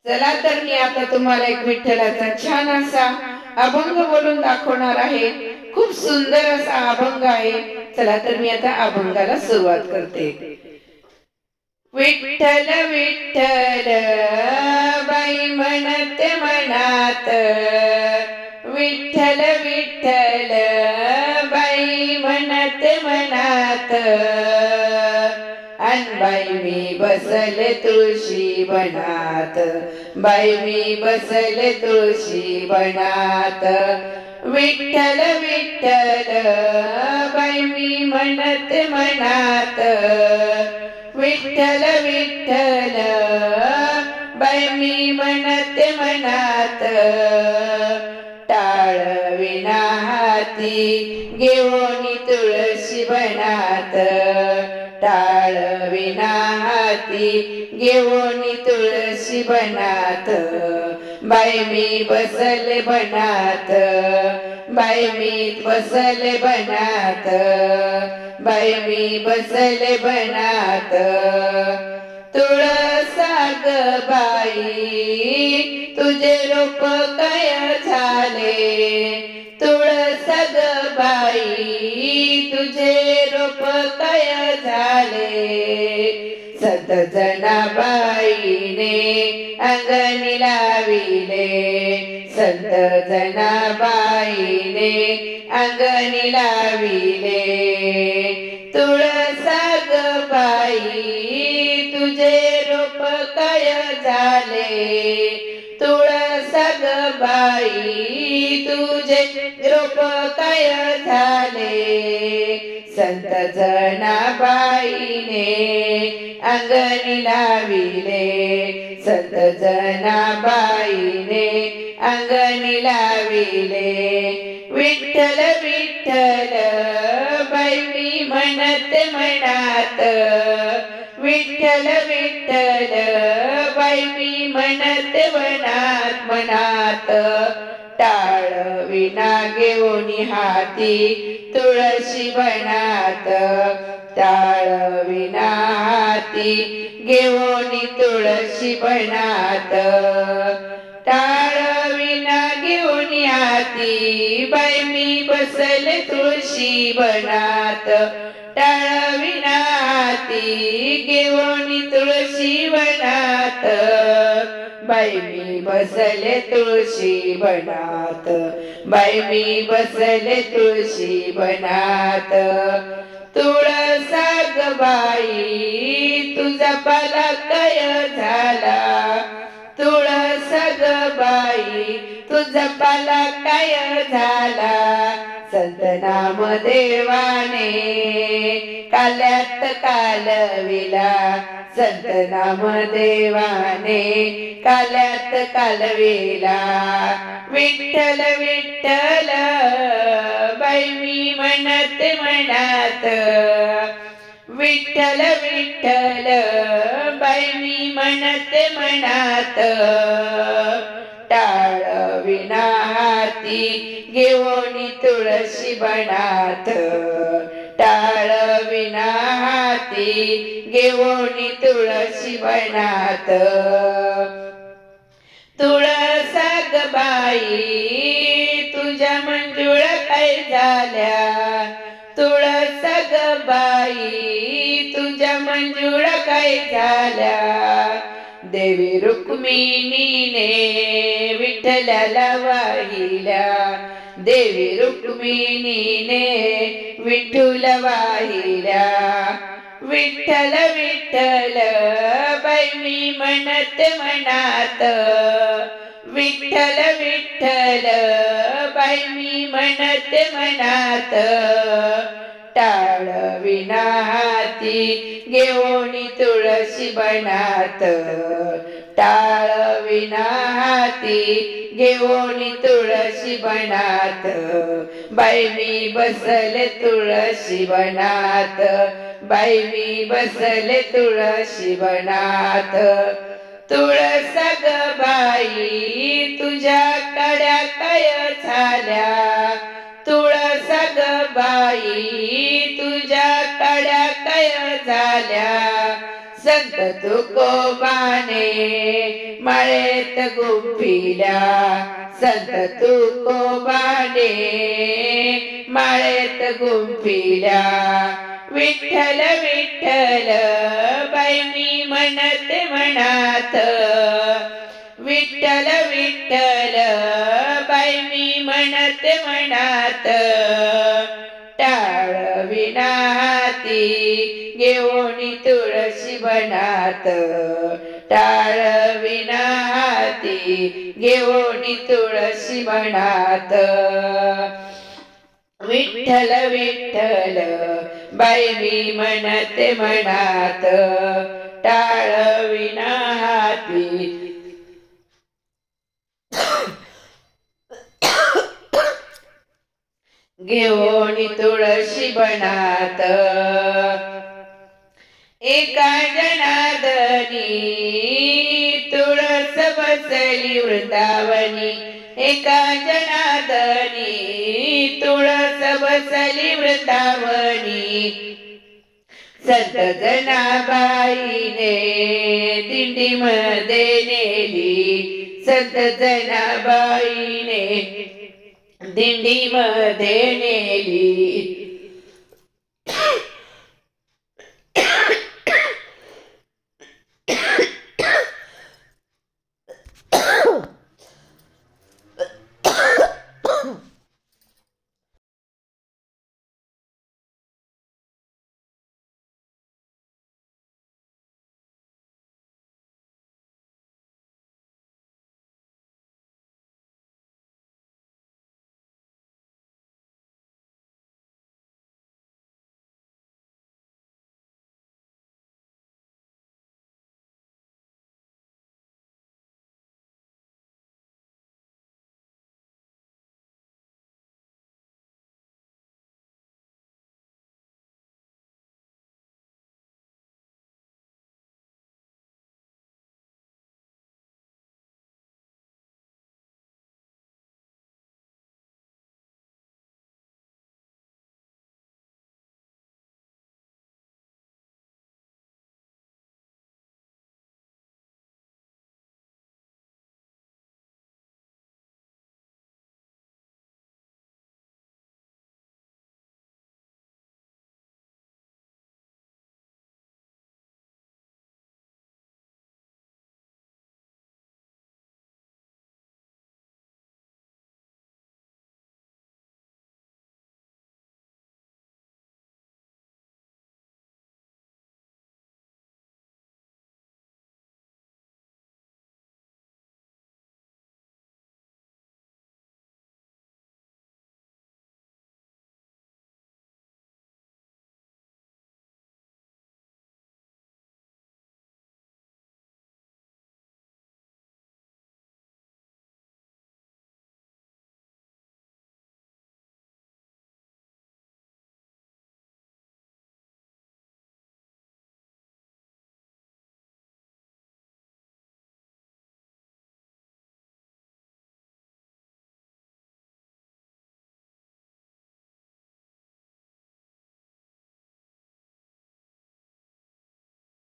चला तर मी आता तुम्हाला एक विठ्ठलाचा छान असा अभंग बोलून दाखवणार आहे। खूप सुंदर असा अभंग आहे। चला तर मी आता अभंगाला सुरुवात करते। विठ्ठल विठ्ठल बाई म्हणते मनात, विठ्ठल विठ्ठल बाई म्हणते मनात, अन बाई मी बसले तुळशी बनात, बाई मी बसले तुळशी बनात। विठ्ठल विठ्ठल बाई मी म्हणते मनात, विठ्ठल विठ्ठल बाई मी म्हणते मनात। टाळ विना हाती घेऊन तुळशी बनात, टाळ विना हाती घेऊन तुळशी बनात, बाई मी बसले बनात, बाई मी बसले बनात, बाई मी बसले बनात। तुळसा ग बाई तुझे रूप काय झाले, तुळसा ग बाई तुझे रूप काय झाले। सत जनाबाईने अंगणी लाविले, संत जनाबाईने अंगणी लाविले। तुळसा ग बाई तुझे रूप काय झाले, तुळसा ग बाई तुझे रूप काय झाले। संत जनाबाईने अंगणी लाविले, संत जनाबाईने अंगणी लाविले। विठ्ठल विठ्ठल बाई मी म्हणते मनात, विठ्ठल विठ्ठल बाई मी म्हणते मनात मनात। टाळ विना घेऊन हाती तुळशी बनात, टाळ विना हाती घेऊन तुळशी बनात। टाळ विना घेऊन हाती बाई मी बसले तुळशी बनात, टाळ विना हाती घेऊन तुळशी बनात, बाई मी बसले तुळशी बनात, बाई मी बसले तुळशी बनात। तुळसा ग बाई तुझा पाला काय झाला, तुळसा ग बाई तुझा पाला काय झाला। संत नामदेवाने काल्यात कालविला, संत नामदेवाने काल्यात कालविला। विठ्ठल विठ्ठल बाई मी म्हणते मनात, विठ्ठल विठ्ठल बाई मी म्हणते मनात। टाळ विना हाती घेऊन तुळशी बनात, टाळ विना हाती घेऊन तुळशी बनात। तुळसा ग बाई तुझ्या मंजुळ काय झाल्या, तुळसा ग बाई तुझ्या मंजुळ काय झाल्या। देवी रुक्मिणीने विठ्ठलाला वाहिल्या, देवी रुक्मिणीने विठ्ठल वाहिल्या। विठ्ठल विठ्ठल बाई मी म्हणते मनात, विठ्ठल विठ्ठल बाई मी म्हणते मनात। टाळ विना हाती घेऊन तुळशी बनात, टाळ विना हाती घेऊन तुळशी बनात, बाई मी बसले तुळशी बनात, बाई मी बसले तुळशी बनात। तुळसा ग बाई तुझ्या कड्या काय झाल्या, तुळसा ग बाई तुझ्या कड्या काय झाल्या। संत तुकोबाने माळेत गुंफिल्या संत तुकोबाने, माळेत गुंफिल्या विठ्ठल विठ्ठल बाई मी म्हणते मनात, विठ्ठल विठ्ठल बाई मी म्हणते मनात, टाळ विनाती घेऊनी तुळशी बनात, टाळ विनाती घेऊनी तुळशी बनात, विठ्ठल विठ्ठल बाई मी म्हणते मनात, टाळ विनाती घेऊनी तुळशी बनात, एका जनार्दनी तुळस बसली वृंदावनी, एका जनार्दनी तुळस बसली वृंदावनी, संत जनाबाईने दिंडीमध्ये नेली, संत जनाबाईने दिंडीमध्ये नेली,